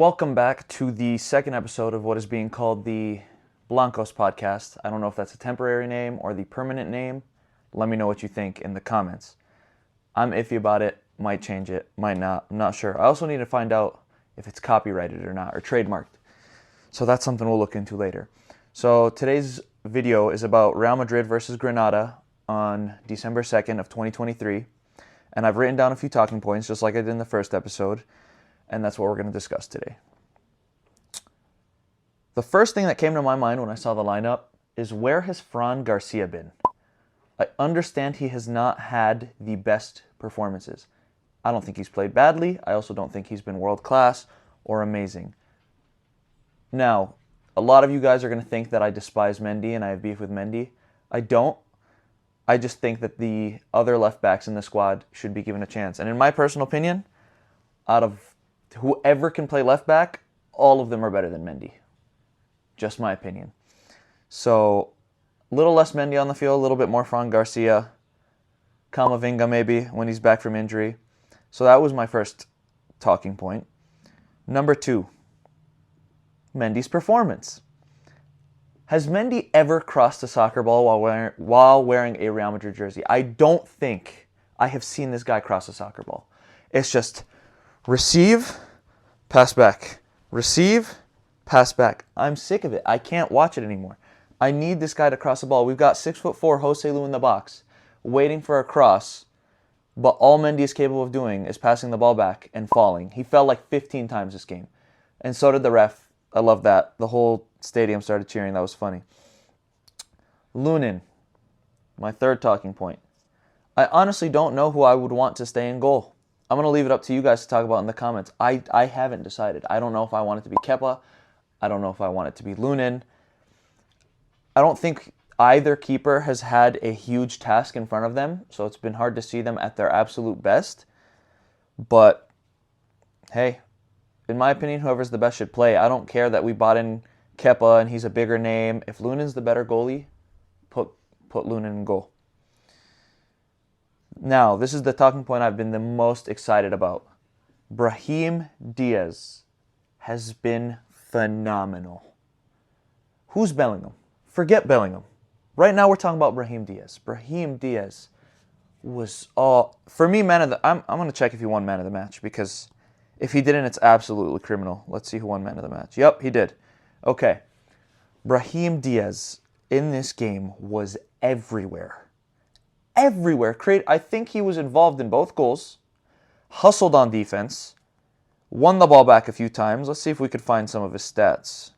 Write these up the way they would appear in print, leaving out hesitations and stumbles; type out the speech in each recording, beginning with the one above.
Welcome back to the second episode of what is being called the Blancos podcast. I don't know if that's a temporary name or the permanent name. Let me know what you think in the comments. I'm iffy about it. Might change it. Might not. I'm not sure. I also need to find out if it's copyrighted or not or trademarked. So that's something we'll look into later. So today's video is about Real Madrid versus Granada on December 2nd of 2023. And I've written down a few talking points just like I did in the first episode. And that's what we're going to discuss today. The first thing that came to my mind when I saw the lineup is, where has Fran Garcia been? I understand he has not had the best performances. I don't think he's played badly. I also don't think he's been world class or amazing. Now, a lot of you guys are going to think that I despise Mendy and I have beef with Mendy. I don't. I just think that the other left backs in the squad should be given a chance. And in my personal opinion, out of whoever can play left back, all of them are better than Mendy. Just my opinion. So, a little less Mendy on the field, a little bit more Fran Garcia. Camavinga maybe, when he's back from injury. So that was my first talking point. Number 2, Mendy's performance. Has Mendy ever crossed a soccer ball while wearing a Real Madrid jersey? I don't think I have seen this guy cross a soccer ball. It's just receive, pass back. Receive, pass back. I'm sick of it. I can't watch it anymore. I need this guy to cross the ball. We've got 6'4" Jose Lu in the box, waiting for a cross, but all Mendy is capable of doing is passing the ball back and falling. He fell like 15 times this game, and so did the ref. I love that. The whole stadium started cheering. That was funny. Lunin, my third talking point. I honestly don't know who I would want to stay in goal. I'm going to leave it up to you guys to talk about in the comments. I haven't decided. I don't know if I want it to be Kepa. I don't know if I want it to be Lunin. I don't think either keeper has had a huge task in front of them, so it's been hard to see them at their absolute best. But, hey, in my opinion, whoever's the best should play. I don't care that we bought in Kepa and he's a bigger name. If Lunin's the better goalie, put Lunin in goal. Now, this is the talking point I've been the most excited about. Brahim Diaz has been phenomenal. Who's Bellingham? Forget Bellingham. Right now we're talking about Brahim Diaz. Brahim Diaz was for me, man of the... I'm going to check if he won man of the match, because if he didn't, it's absolutely criminal. Let's see who won man of the match. Yep, he did. Okay. Brahim Diaz in this game was everywhere. Everywhere. I think he was involved in both goals, hustled on defense, won the ball back a few times. Let's see if we could find some of his stats.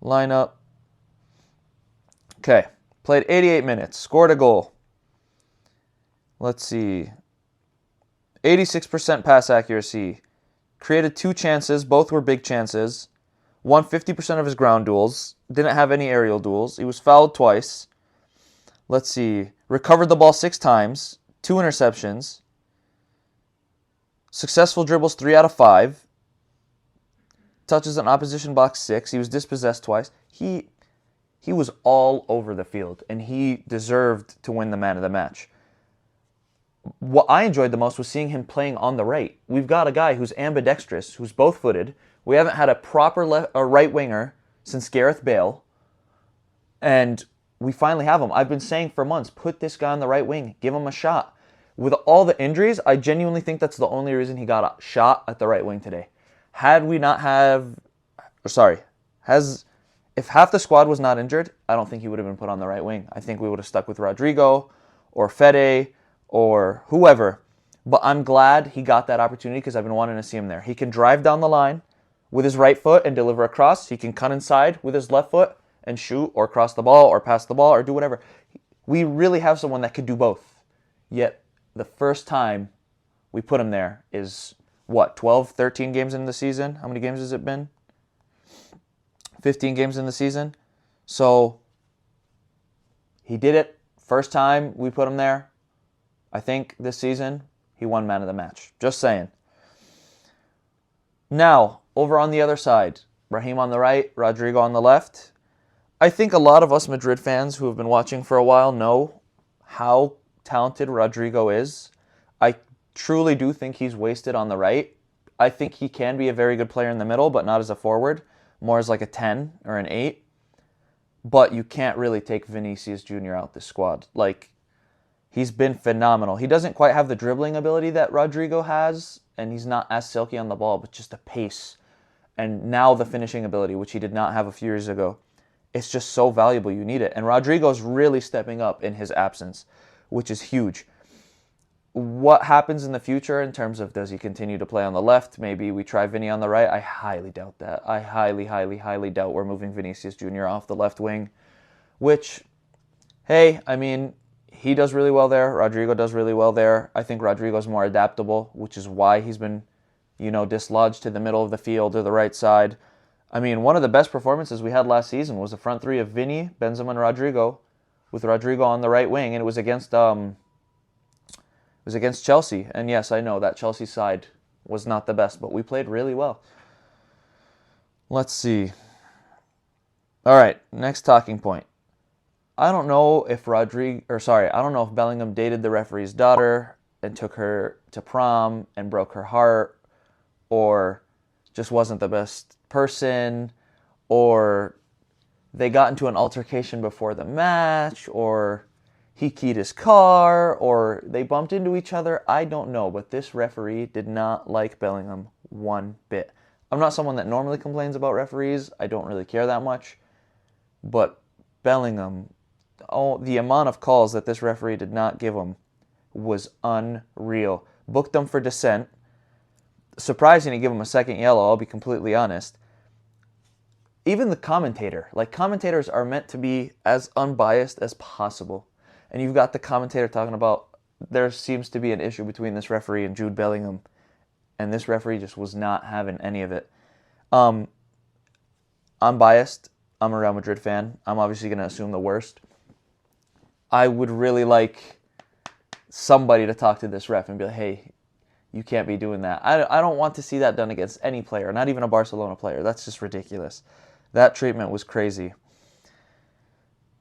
Lineup. Okay. Played 88 minutes. Scored a goal. Let's see. 86% pass accuracy. Created 2 chances. Both were big chances. Won 50% of his ground duels. Didn't have any aerial duels. He was fouled twice. Let's see. Recovered the ball 6 times. 2 interceptions. Successful dribbles 3 out of 5. Touches an opposition box 6. He was dispossessed twice. He was all over the field, and he deserved to win the man of the match. What I enjoyed the most was seeing him playing on the right. We've got a guy who's ambidextrous, who's both-footed. We haven't had a proper right winger since Gareth Bale, and we finally have him. I've been saying for months, put this guy on the right wing. Give him a shot. With all the injuries, I genuinely think that's the only reason he got a shot at the right wing today. If half the squad was not injured, I don't think he would have been put on the right wing. I think we would have stuck with Rodrygo or Fede or whoever. But I'm glad he got that opportunity, because I've been wanting to see him there. He can drive down the line with his right foot and deliver a cross. He can cut inside with his left foot and shoot or cross the ball or pass the ball or do whatever. We really have someone that could do both. Yet the first time we put him there is, 12, 13 games into the season? How many games has it been? 15 games in the season. So he did it. First time we put him there. I think this season he won man of the match. Just saying. Now, over on the other side, Brahim on the right, Rodrygo on the left. I think a lot of us Madrid fans who have been watching for a while know how talented Rodrygo is. I truly do think he's wasted on the right. I think he can be a very good player in the middle, but not as a forward, more as like a 10 or an 8. But you can't really take Vinicius Jr. out this squad. Like, he's been phenomenal. He doesn't quite have the dribbling ability that Rodrygo has, and he's not as silky on the ball, but just the pace. And now the finishing ability, which he did not have a few years ago. It's just so valuable. You need it. And Rodrygo's really stepping up in his absence, which is huge. What happens in the future in terms of does he continue to play on the left? Maybe we try Vinny on the right. I highly doubt that. I highly, highly, highly doubt we're moving Vinicius Jr. off the left wing, which, hey, I mean, he does really well there. Rodrygo does really well there. I think Rodrygo's more adaptable, which is why he's been, dislodged to the middle of the field or the right side. I mean, one of the best performances we had last season was the front three of Vinny, Benzema, and Rodrygo, with Rodrygo on the right wing, and it was against Chelsea. And yes, I know that Chelsea side was not the best, but we played really well. Let's see. All right, next talking point. I don't know if Bellingham dated the referee's daughter and took her to prom and broke her heart, or just wasn't the best person, or they got into an altercation before the match, or he keyed his car, or they bumped into each other. I don't know, but this referee did not like Bellingham one bit. I'm not someone that normally complains about referees. I don't really care that much. But Bellingham, the amount of calls that this referee did not give him was unreal. Booked him for dissent. Surprising to give him a second yellow, I'll be completely honest. Even the commentators are meant to be as unbiased as possible. And you've got the commentator talking about there seems to be an issue between this referee and Jude Bellingham. And this referee just was not having any of it. I'm biased. I'm a Real Madrid fan. I'm obviously going to assume the worst. I would really like somebody to talk to this ref and be like, hey, you can't be doing that. I don't want to see that done against any player, not even a Barcelona player. That's just ridiculous. That treatment was crazy.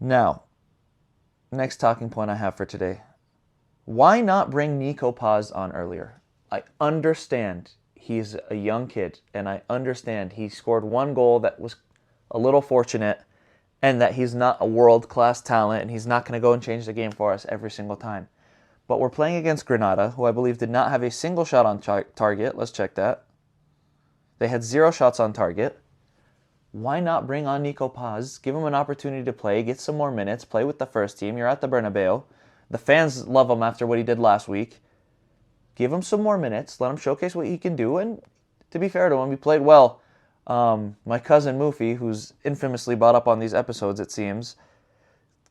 Now, next talking point I have for today. Why not bring Nico Paz on earlier? I understand he's a young kid, and I understand he scored one goal that was a little fortunate, and that he's not a world-class talent, and he's not going to go and change the game for us every single time. But we're playing against Granada, who I believe did not have a single shot on target. Let's check that. They had 0 shots on target. Why not bring on Nico Paz, give him an opportunity to play, get some more minutes, play with the first team. You're at the Bernabeu. The fans love him after what he did last week. Give him some more minutes, let him showcase what he can do, and to be fair to him, he played well. My cousin Mufi, who's infamously brought up on these episodes, it seems,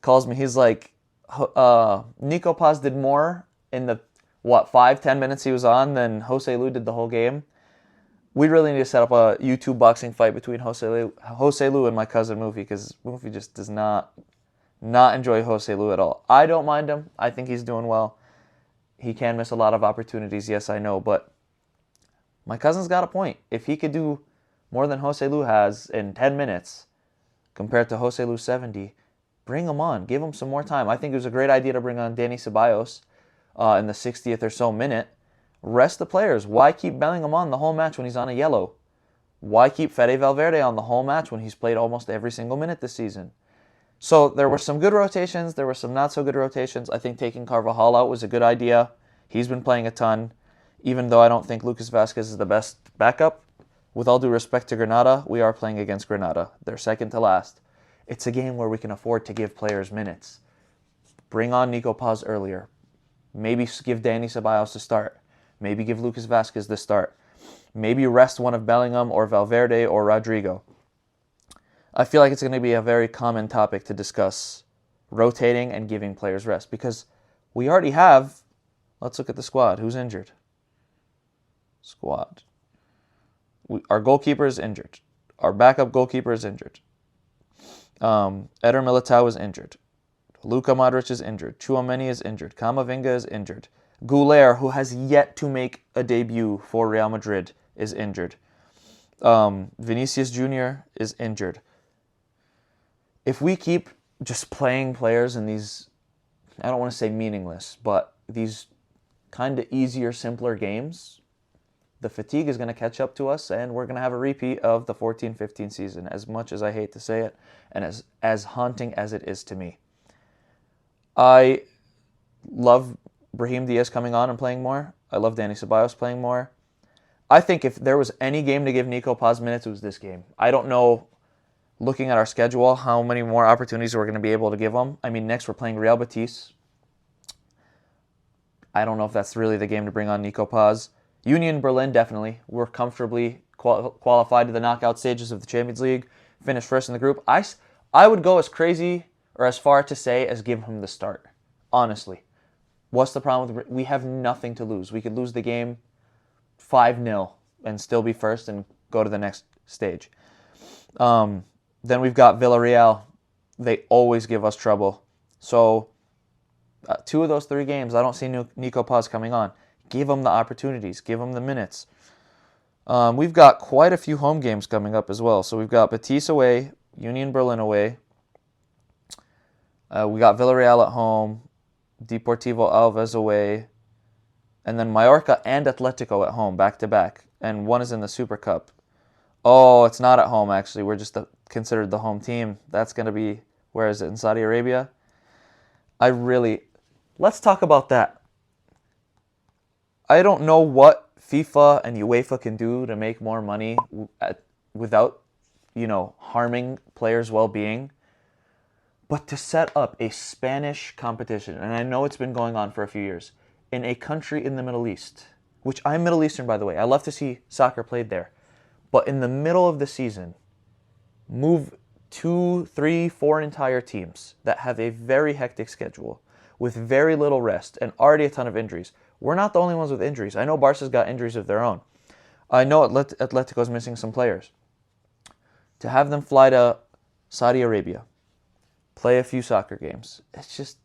calls me, he's like, Nico Paz did more in the, 5-10 minutes he was on than Jose Lu did the whole game. We really need to set up a YouTube boxing fight between Jose Lu and my cousin Mufi, because Mufi just does not enjoy Jose Lu at all. I don't mind him. I think he's doing well. He can miss a lot of opportunities, yes, I know, but my cousin's got a point. If he could do more than Jose Lu has in 10 minutes compared to Jose Lu's 70, bring him on. Give him some more time. I think it was a great idea to bring on Dani Ceballos in the 60th or so minute. Rest the players. Why keep Bellingham on the whole match when he's on a yellow? Why keep Fede Valverde on the whole match when he's played almost every single minute this season? So there were some good rotations. There were some not so good rotations. I think taking Carvajal out was a good idea. He's been playing a ton. Even though I don't think Lucas Vázquez is the best backup, with all due respect to Granada, we are playing against Granada. They're second to last. It's a game where we can afford to give players minutes. Bring on Nico Paz earlier. Maybe give Dani Ceballos the start. Maybe give Lucas Vázquez the start. Maybe rest one of Bellingham or Valverde or Rodrygo. I feel like it's going to be a very common topic to discuss, rotating and giving players rest, because we already have, let's look at the squad. Who's injured? Squad. Our goalkeeper is injured. Our backup goalkeeper is injured. Eder Militao is injured. Luka Modric is injured. Tchouaméni is injured. Camavinga is injured. Goulet, who has yet to make a debut for Real Madrid, is injured. Vinicius Jr. is injured. If we keep just playing players in these, I don't want to say meaningless, but these kind of easier, simpler games, the fatigue is going to catch up to us, and we're going to have a repeat of the 14-15 season, as much as I hate to say it, and as haunting as it is to me. I love Brahim Diaz coming on and playing more. I love Dani Ceballos playing more. I think if there was any game to give Nico Paz minutes, it was this game. I don't know, looking at our schedule, how many more opportunities we're going to be able to give him. I mean, next we're playing Real Betis. I don't know if that's really the game to bring on Nico Paz. Union Berlin, definitely. We're comfortably qualified to the knockout stages of the Champions League. Finished first in the group. I would go as crazy or as far to say as give him the start. Honestly. What's the problem with... We have nothing to lose. We could lose the game 5-0 and still be first and go to the next stage. Then we've got Villarreal. They always give us trouble. So, 2 of those 3 games, I don't see Nico Paz coming on. Give him the opportunities. Give him the minutes. We've got quite a few home games coming up as well. So we've got Betis away, Union Berlin away. We got Villarreal at home, Deportivo Alaves away, and then Mallorca and Atletico at home, back-to-back. And one is in the Super Cup. Oh, it's not at home, actually. We're just considered the home team. That's going to be, where is it, in Saudi Arabia? Let's talk about that. I don't know what FIFA and UEFA can do to make more money without, harming players' well-being. But to set up a Spanish competition, and I know it's been going on for a few years, in a country in the Middle East, which I'm Middle Eastern, by the way. I love to see soccer played there. But in the middle of the season, move 2, 3, 4 entire teams that have a very hectic schedule with very little rest and already a ton of injuries. We're not the only ones with injuries. I know Barca's got injuries of their own. I know Atletico's missing some players. To have them fly to Saudi Arabia, play a few soccer games, it's just...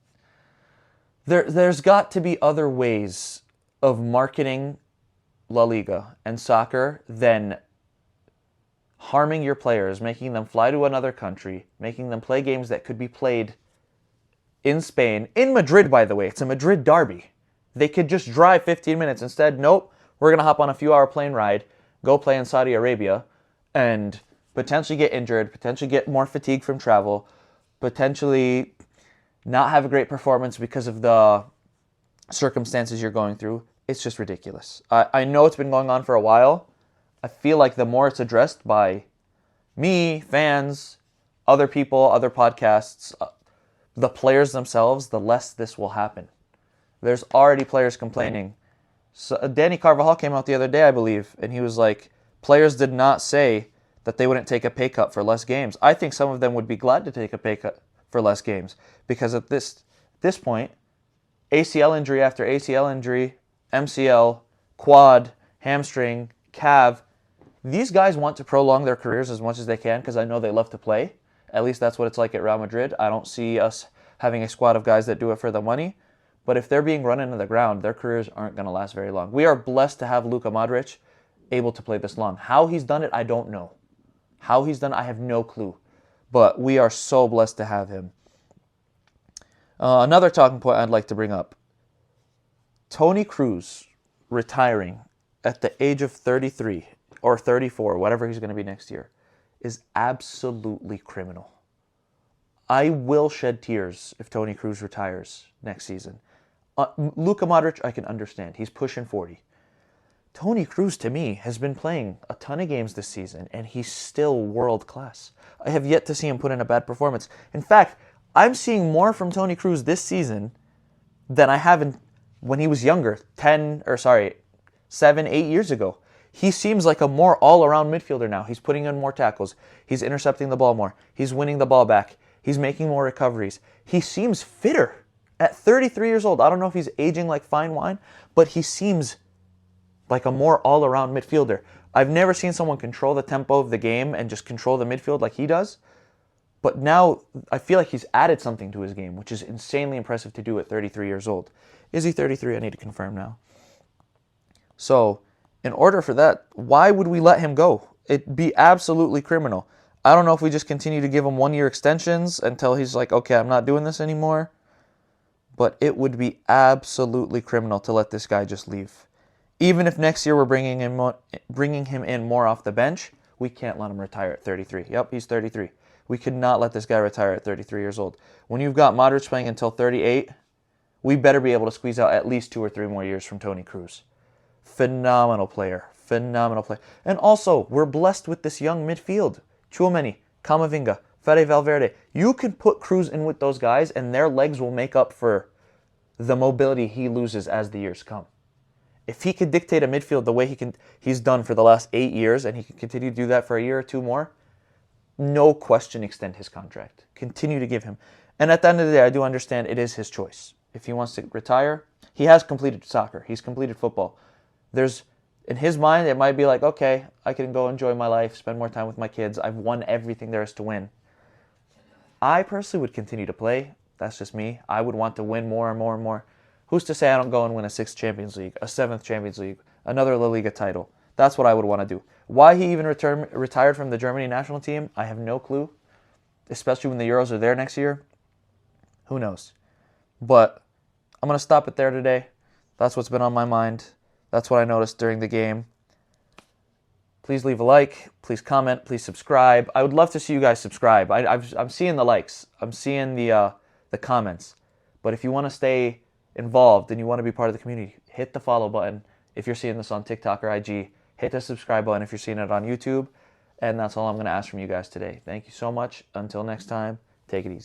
There's got to be other ways of marketing La Liga and soccer than harming your players, making them fly to another country, making them play games that could be played in Spain, in Madrid, by the way. It's a Madrid derby. They could just drive 15 minutes. Instead, nope, we're going to hop on a few-hour plane ride, go play in Saudi Arabia, and potentially get injured, potentially get more fatigue from travel, potentially not have a great performance because of the circumstances you're going through. It's just ridiculous. I know it's been going on for a while. I feel like the more it's addressed by me, fans, other people, other podcasts, the players themselves, the less this will happen. There's already players complaining. So, Danny Carvajal came out the other day, I believe, and he was like, players did not say that they wouldn't take a pay cut for less games. I think some of them would be glad to take a pay cut for less games, because at this point, ACL injury after ACL injury, MCL, quad, hamstring, calf, these guys want to prolong their careers as much as they can because I know they love to play. At least that's what it's like at Real Madrid. I don't see us having a squad of guys that do it for the money. But if they're being run into the ground, their careers aren't going to last very long. We are blessed to have Luka Modric able to play this long. How he's done it, I don't know. How he's done it, I have no clue. But we are so blessed to have him. Another talking point I'd like to bring up. Toni Kroos retiring at the age of 33 or 34, whatever he's going to be next year, is absolutely criminal. I will shed tears if Toni Kroos retires next season. Luka Modric, I can understand. He's pushing 40. Toni Kroos, to me, has been playing a ton of games this season, and he's still world class. I have yet to see him put in a bad performance. In fact, I'm seeing more from Toni Kroos this season than I have when he was younger, 7, 8 years ago. He seems like a more all-around midfielder now. He's putting in more tackles. He's intercepting the ball more. He's winning the ball back. He's making more recoveries. He seems fitter at 33 years old. I don't know if he's aging like fine wine, but he seems like a more all-around midfielder. I've never seen someone control the tempo of the game and just control the midfield like he does. But now I feel like he's added something to his game, which is insanely impressive to do at 33 years old. Is he 33? I need to confirm now. So, in order for that, why would we let him go? It'd be absolutely criminal. I don't know if we just continue to give him 1-year extensions until he's like, okay, I'm not doing this anymore. But it would be absolutely criminal to let this guy just leave. Even if next year we're bringing him in more off the bench, we can't let him retire at 33. Yep, he's 33. We could not let this guy retire at 33 years old. When you've got Modric playing until 38, we better be able to squeeze out at least 2 or 3 more years from Toni Kroos. Phenomenal player. Phenomenal player. And also, we're blessed with this young midfield. Tchouaméni, Camavinga, Fede Valverde. You can put Kroos in with those guys, and their legs will make up for the mobility he loses as the years come. If he could dictate a midfield the way he's done for the last 8 years, and he can continue to do that for a year or 2 more, no question extend his contract. Continue to give him. And at the end of the day, I do understand it is his choice. If he wants to retire, he has completed soccer. He's completed football. In his mind, it might be like, okay, I can go enjoy my life, spend more time with my kids. I've won everything there is to win. I personally would continue to play. That's just me. I would want to win more and more and more. Who's to say I don't go and win a 6th Champions League, a 7th Champions League, another La Liga title? That's what I would want to do. Why he even retired from the Germany national team, I have no clue. Especially when the Euros are there next year. Who knows? But I'm going to stop it there today. That's what's been on my mind. That's what I noticed during the game. Please leave a like. Please comment. Please subscribe. I would love to see you guys subscribe. I'm seeing the likes. I'm seeing the comments. But if you want to stay involved and you want to be part of the community, hit the follow button. If you're seeing this on TikTok or IG, hit the subscribe button if you're seeing it on YouTube. And that's all I'm going to ask from you guys today. Thank you so much. Until next time, take it easy.